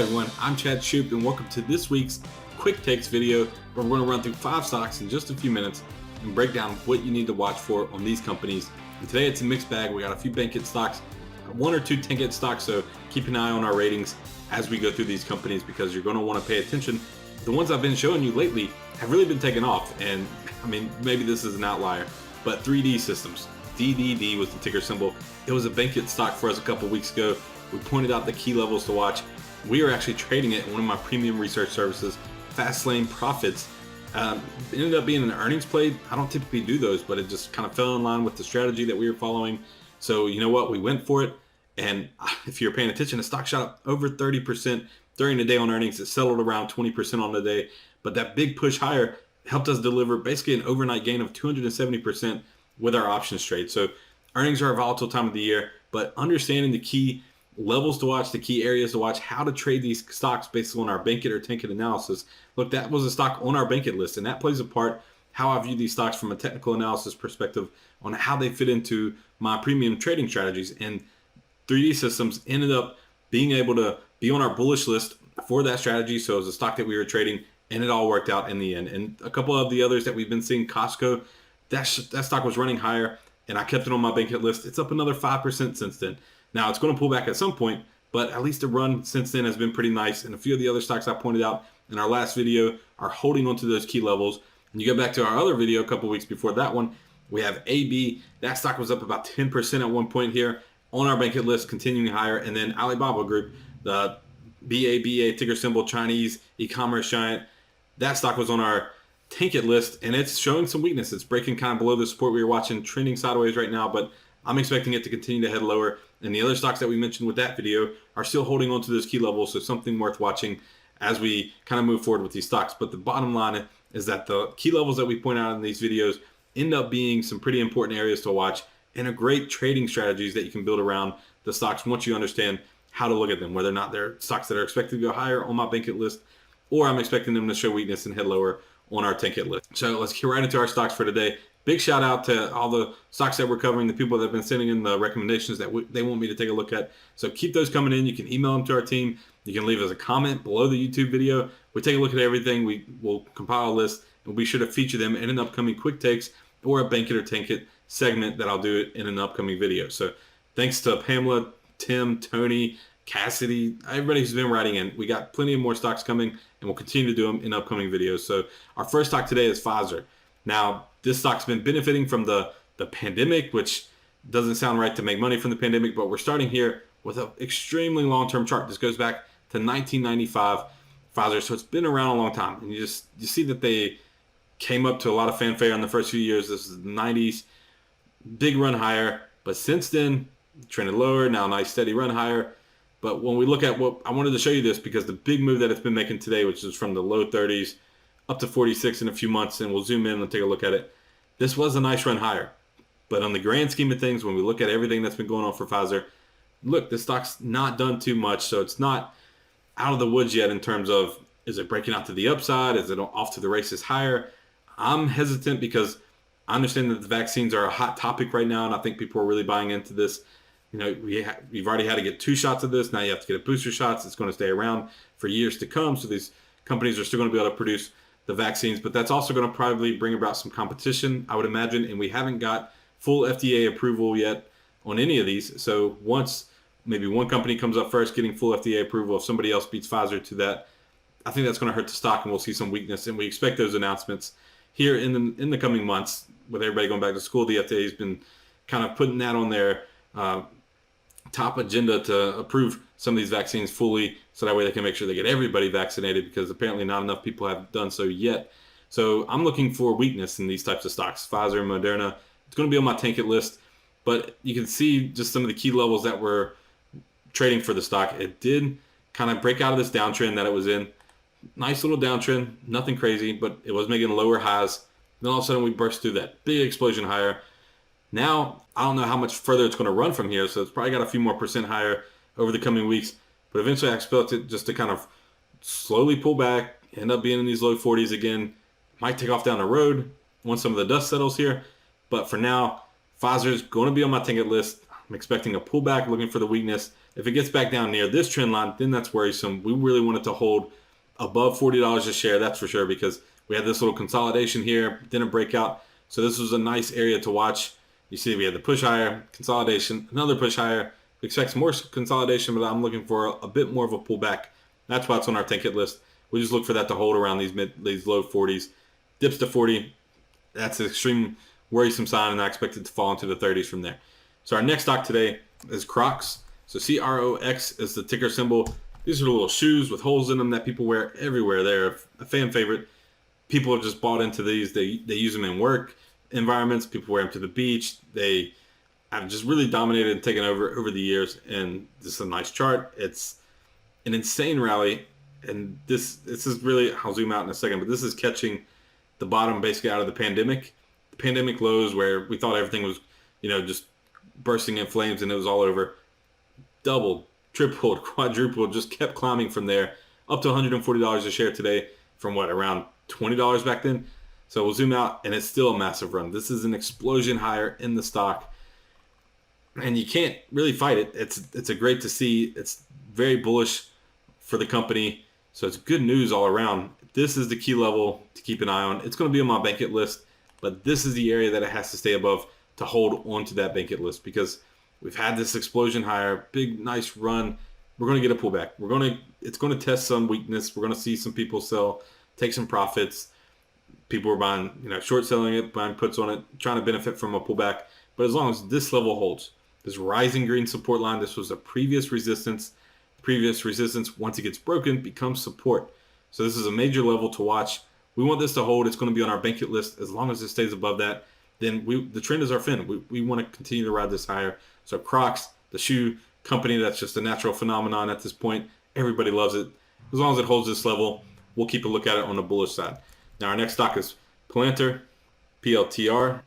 everyone, I'm Chad Shoup and welcome to this week's Quick Takes video where we're going to run through 5 stocks in just a few minutes and break down what you need to watch for on these companies. And today it's a mixed bag. We got a few bank hit stocks, 1 or 2 tank hit stocks, so keep an eye on our ratings as we go through these companies because you're going to want to pay attention. The ones I've been showing you lately have really been taking off, and I mean, maybe this is an outlier, but 3D Systems, DDD was the ticker symbol. It was a bank hit stock for us a couple weeks ago. We pointed out the key levels to watch. We are actually trading it in one of my premium research services, Fast Lane Profits. It ended up being an earnings play. I don't typically do those, but it just kind of fell in line with the strategy that we were following. So you know what? We went for it. And if you're paying attention, the stock shot up over 30% during the day on earnings. It settled around 20% on the day. But that big push higher helped us deliver basically an overnight gain of 270% with our options trade. So earnings are a volatile time of the year, but understanding the key levels to watch, the key areas to watch, how to trade these stocks based on our bank hit or tank hit analysis. Look, that was a stock on our bank hit list, and that plays a part how I view these stocks from a technical analysis perspective on how they fit into my premium trading strategies. And 3D Systems ended up being able to be on our bullish list for that strategy. So it was a stock that we were trading, and it all worked out in the end. And a couple of the others that we've been seeing, Costco, that stock was running higher, and I kept it on my bank hit list. It's up another 5% since then. Now, it's going to pull back at some point, but at least the run since then has been pretty nice. And a few of the other stocks I pointed out in our last video are holding onto those key levels. And you go back to our other video a couple weeks before that one, we have AB. That stock was up about 10% at one point here on our bank hit list, continuing higher. And then Alibaba Group, the BABA ticker symbol, Chinese e-commerce giant, that stock was on our tank hit list, and it's showing some weakness. It's breaking kind of below the support we were watching, trending sideways right now, but I'm expecting it to continue to head lower. And the other stocks that we mentioned with that video are still holding on to those key levels, so something worth watching as we kind of move forward with these stocks. But the bottom line is that the key levels that we point out in these videos end up being some pretty important areas to watch and a great trading strategies that you can build around the stocks once you understand how to look at them, whether or not they're stocks that are expected to go higher on my bank hit list, or I'm expecting them to show weakness and head lower on our tank hit list. So let's get right into our stocks for today. Big shout out to all the stocks that we're covering, the people that have been sending in the recommendations that they want me to take a look at. So keep those coming in. You can email them to our team. You can leave us a comment below the YouTube video. We take a look at everything. We will compile a list, and we'll be sure to feature them in an upcoming quick takes or a bank hit or tank hit segment that I'll do it in an upcoming video. So thanks to Pamela, Tim, Tony, Cassidy, everybody who's been writing in. We got plenty of more stocks coming, and we'll continue to do them in upcoming videos. So our first stock today is Pfizer. Now, this stock's been benefiting from the pandemic, which doesn't sound right to make money from the pandemic, but we're starting here with an extremely long-term chart. This goes back to 1995, Pfizer, so it's been around a long time. And you see that they came up to a lot of fanfare in the first few years. This is the 90s, big run higher, but since then, trended lower, now nice steady run higher. But when we look at what, I wanted to show you this because the big move that it's been making today, which is from the low 30s up to 46 in a few months, and we'll zoom in and take a look at it. This was a nice run higher. But on the grand scheme of things, when we look at everything that's been going on for Pfizer, look, this stock's not done too much, so it's not out of the woods yet in terms of, is it breaking out to the upside? Is it off to the races higher? I'm hesitant because I understand that the vaccines are a hot topic right now, and I think people are really buying into this. You know, we've already had to get 2 shots of this. Now you have to get a booster shots. It's going to stay around for years to come, so these companies are still going to be able to produce the vaccines, but that's also going to probably bring about some competition, I would imagine, and we haven't got full FDA approval yet on any of these. So once maybe one company comes up first getting full FDA approval, if somebody else beats Pfizer to that, I think that's going to hurt the stock, and we'll see some weakness, and we expect those announcements here in the coming months. With everybody going back to school, the FDA has been kind of putting that on their top agenda to approve some of these vaccines fully, so that way they can make sure they get everybody vaccinated, because apparently not enough people have done so yet. So I'm looking for weakness in these types of stocks, Pfizer and Moderna. It's going to be on my tank hit list, but you can see just some of the key levels that we're trading for the stock. It did kind of break out of this downtrend that it was in. Nice little downtrend, nothing crazy, but it was making lower highs. Then all of a sudden we burst through that big explosion higher. Now, I don't know how much further it's going to run from here, so it's probably got a few more percent higher over the coming weeks. But eventually I expect it just to kind of slowly pull back, end up being in these low 40s again. Might take off down the road once some of the dust settles here. But for now, Pfizer's going to be on my tank hit list. I'm expecting a pullback, looking for the weakness. If it gets back down near this trend line, then that's worrisome. We really want it to hold above $40 a share, that's for sure, because we had this little consolidation here, didn't break out. So this was a nice area to watch. You see we had the push higher, consolidation, another push higher. We expect some more consolidation, but I'm looking for a bit more of a pullback. That's why it's on our 10 hit list. We just look for that to hold around these low 40s. Dips to 40, that's an extreme worrisome sign, and I expect it to fall into the 30s from there. So our next stock today is Crocs. So CROX is the ticker symbol. These are the little shoes with holes in them that people wear everywhere. They're a fan favorite. People have just bought into these. They use them in work environments. People wear them to the beach. They have just really dominated and taken over the years. And this is a nice chart. It's an insane rally. And this is really, I'll zoom out in a second, but this is catching the bottom basically out of the pandemic. The pandemic lows where we thought everything was, just bursting in flames and it was all over. Doubled, tripled, quadrupled, just kept climbing from there up to $140 a share today from around $20 back then. So we'll zoom out and it's still a massive run. This is an explosion higher in the stock and you can't really fight it. It's a great to see. It's very bullish for the company. So it's good news all around. This is the key level to keep an eye on. It's going to be on my bank hit list, but this is the area that it has to stay above to hold onto that bank hit list because we've had this explosion higher, big, nice run. We're going to get a pullback. It's going to test some weakness. We're going to see some people sell, take some profits. People are buying, short selling it, buying puts on it, trying to benefit from a pullback. But as long as this level holds, this rising green support line, this was a previous resistance. Previous resistance, once it gets broken, becomes support. So this is a major level to watch. We want this to hold. It's going to be on our bank hit list. As long as it stays above that, then the trend is our friend. We want to continue to ride this higher. So Crocs, the shoe company, that's just a natural phenomenon at this point. Everybody loves it. As long as it holds this level, we'll keep a look at it on the bullish side. Now our next stock is Palantir, PLTR.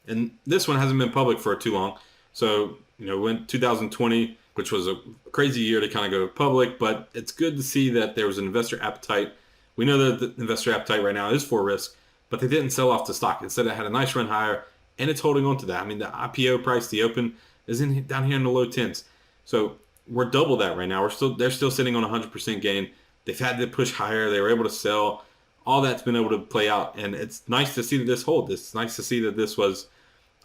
And this one hasn't been public for too long. So, when 2020, which was a crazy year to kind of go public, but it's good to see that there was an investor appetite. We know that the investor appetite right now is for risk, but they didn't sell off the stock. Instead, it had a nice run higher, and it's holding on to that. I mean, the IPO price, the open, is down here in the low 10s. So we're double that right now. They're still sitting on 100% gain. They've had to push higher. They were able to sell. All that's been able to play out, and it's nice to see that this holds. It's nice to see that this was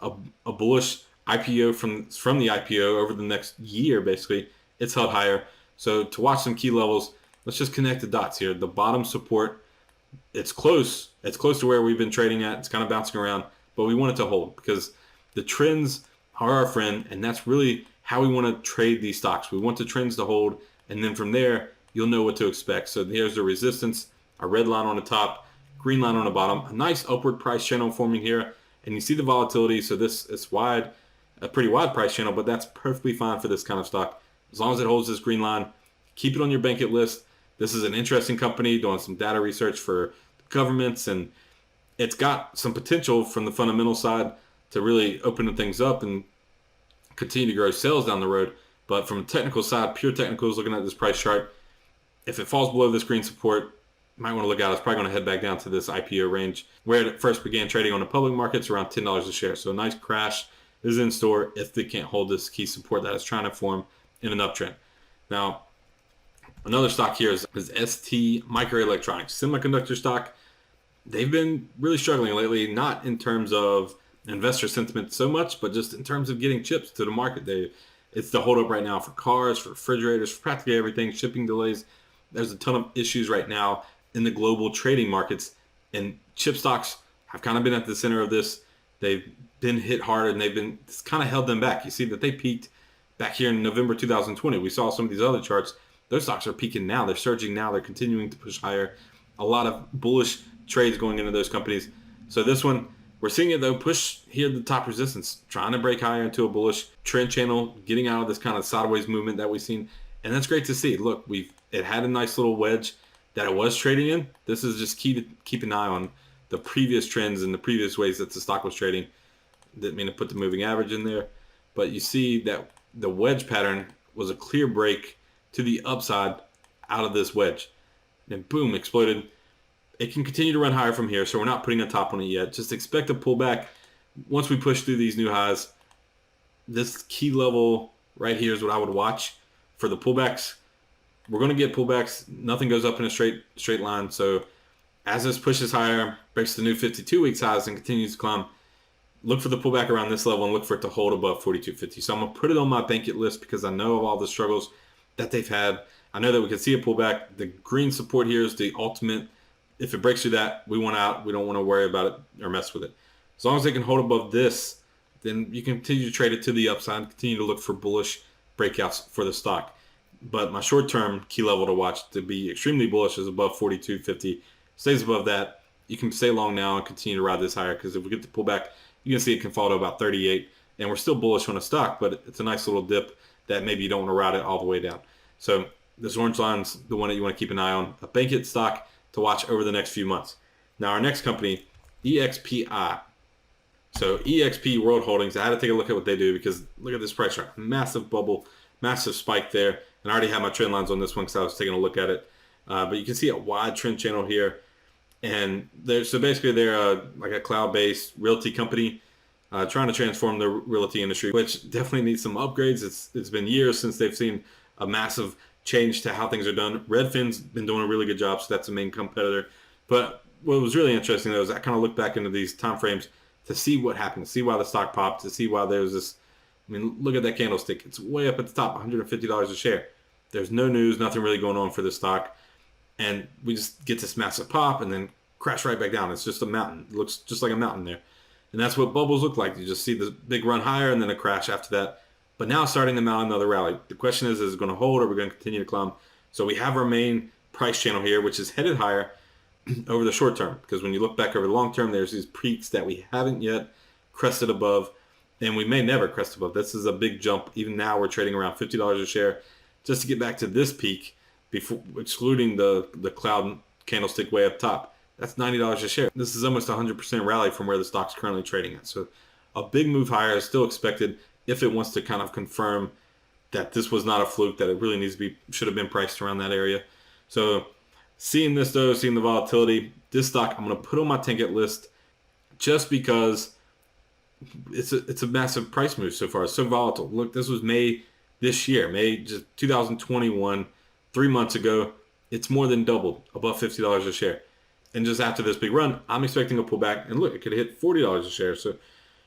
a bullish IPO from the IPO over the next year. Basically, it's held higher. So to watch some key levels, let's just connect the dots here. The bottom support, it's close. It's close to where we've been trading at. It's kind of bouncing around, but we want it to hold because the trends are our friend, and that's really how we want to trade these stocks. We want the trends to hold, and then from there, you'll know what to expect. So here's the resistance, a red line on the top, green line on the bottom, a nice upward price channel forming here, and you see the volatility. So this is wide, a pretty wide price channel, but that's perfectly fine for this kind of stock. As long as it holds this green line, keep it on your bank hit list. This is an interesting company doing some data research for governments, and it's got some potential from the fundamental side to really open things up and continue to grow sales down the road. But from a technical side, pure technicals, looking at this price chart, if it falls below this green support, you might want to look out. It's probably going to head back down to this IPO range where it first began trading on the public markets around $10 a share. So a nice crash is in store if they can't hold this key support that is trying to form in an uptrend. Now, another stock here is STMicroelectronics, semiconductor stock. They've been really struggling lately, not in terms of investor sentiment so much, but just in terms of getting chips to the market. It's the holdup right now for cars, for refrigerators, for practically everything, shipping delays. There's a ton of issues right now in the global trading markets, and chip stocks have kind of been at the center of this. They've been hit hard, and it's kind of held them back. You see that they peaked back here in November 2020. We saw some of these other charts. Those stocks are peaking now. They're surging now. They're continuing to push higher. A lot of bullish trades going into those companies. So this one, we're seeing it though push here the top resistance, trying to break higher into a bullish trend channel, getting out of this kind of sideways movement that we've seen. And that's great to see. Look, it had a nice little wedge that it was trading in. This is just key to keep an eye on the previous trends and the previous ways that the stock was trading. Didn't mean to put the moving average in there, but you see that the wedge pattern was a clear break to the upside out of this wedge. And boom, exploded. It can continue to run higher from here, so we're not putting a top on it yet. Just expect a pullback once we push through these new highs. this key level right here is what I would watch for the pullbacks. We're going to get pullbacks. Nothing goes up in a straight line. So as this pushes higher, breaks the new 52 weeks highs and continues to climb, look for the pullback around this level and look for it to hold above 42.50. So I'm going to put it on my bank it list because I know of all the struggles that they've had. I know that we can see a pullback. The green support here is the ultimate. If it breaks through that, we want out. We don't want to worry about it or mess with it. As long as they can hold above this, then you can continue to trade it to the upside, continue to look for bullish breakouts for the stock. But my short-term key level to watch to be extremely bullish is above 42.50. Stays above that, you can stay long now and continue to ride this higher, because if we get the pullback, you can see it can fall to about 38, and we're still bullish on a stock, but it's a nice little dip that maybe you don't want to ride it all the way down. So this orange line's the one that you want to keep an eye on. A bank it stock to watch over the next few months. Now our next company, Expi. So Expi World Holdings, I had to take a look at what they do because look at this price chart. Massive bubble, massive spike there. And I already have my trend lines on this one because I was taking a look at it. But you can see a wide trend channel here. And so basically they're like a cloud-based realty company trying to transform the realty industry, which definitely needs some upgrades. It's been years since they've seen a massive change to how things are done. Redfin's been doing a really good job, so that's the main competitor. But what was really interesting though is I kind of looked back into these time frames to see what happened, to see why the stock popped, to see why there was this. I mean, look at that candlestick. It's way up at the top, $150 a share. There's no news, nothing really going on for the stock. And we just get this massive pop and then crash right back down. It's just a mountain. It looks just like a mountain there. And that's what bubbles look like. You just see the big run higher and then a crash after that. But now starting to mount another rally. The question is it going to hold or are we going to continue to climb? So we have our main price channel here, which is headed higher over the short term. Because when you look back over the long term, there's these peaks that we haven't yet crested above. And we may never crest above. This is a big jump. Even now we're trading around $50 a share just to get back to this peak, before excluding the cloud candlestick way up top. That's $90 a share. This is almost 100% rally from where the stock's currently trading at. So a big move higher is still expected if it wants to kind of confirm that this was not a fluke, that it really needs to be, should have been priced around that area. So seeing this though, seeing the volatility, this stock I'm going to put on my ticket list just because it's a massive price move so far. It's so volatile. Look, this was May this year, May just 2021, 3 months ago. It's more than doubled, above $50 a share. And just after this big run, I'm expecting a pullback. And look, it could hit $40 a share. So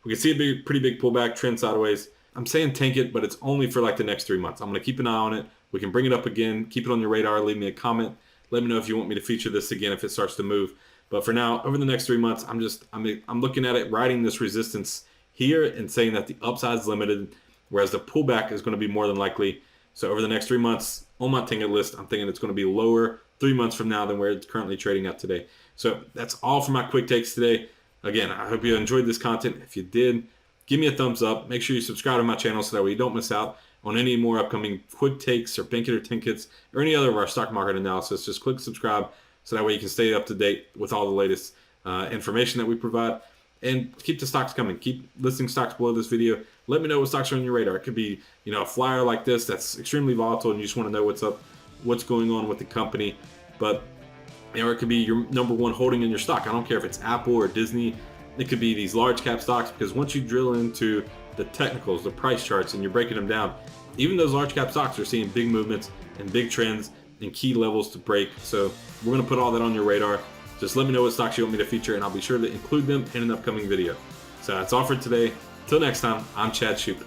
we can see a pretty big pullback, trend sideways. I'm saying tank it, but it's only for like the next 3 months. I'm going to keep an eye on it. We can bring it up again, keep it on your radar, leave me a comment. Let me know if you want me to feature this again if it starts to move. But for now, over the next 3 months, I'm looking at it, riding this resistance here and saying that the upside is limited, whereas the pullback is going to be more than likely. So over the next 3 months on my ticket list, I'm thinking it's going to be lower 3 months from now than where it's currently trading at today. So that's all for my quick takes today. Again, I hope you enjoyed this content. If you did, give me a thumbs up. Make sure you subscribe to my channel so that way you don't miss out on any more upcoming quick takes or bank it or tickets or any other of our stock market analysis. Just click subscribe so that way you can stay up to date with all the latest information that we provide. And keep the stocks coming. Keep listing stocks below this video. Let me know what stocks are on your radar. It could be, a flyer like this that's extremely volatile and you just want to know what's up, what's going on with the company. But or it could be your number one holding in your stock. I don't care if it's Apple or Disney. It could be these large cap stocks, because once you drill into the technicals, the price charts, and you're breaking them down, even those large cap stocks are seeing big movements and big trends and key levels to break. So we're going to put all that on your radar. Just let me know what stocks you want me to feature, and I'll be sure to include them in an upcoming video. So that's all for today. Till next time, I'm Chad Shupin.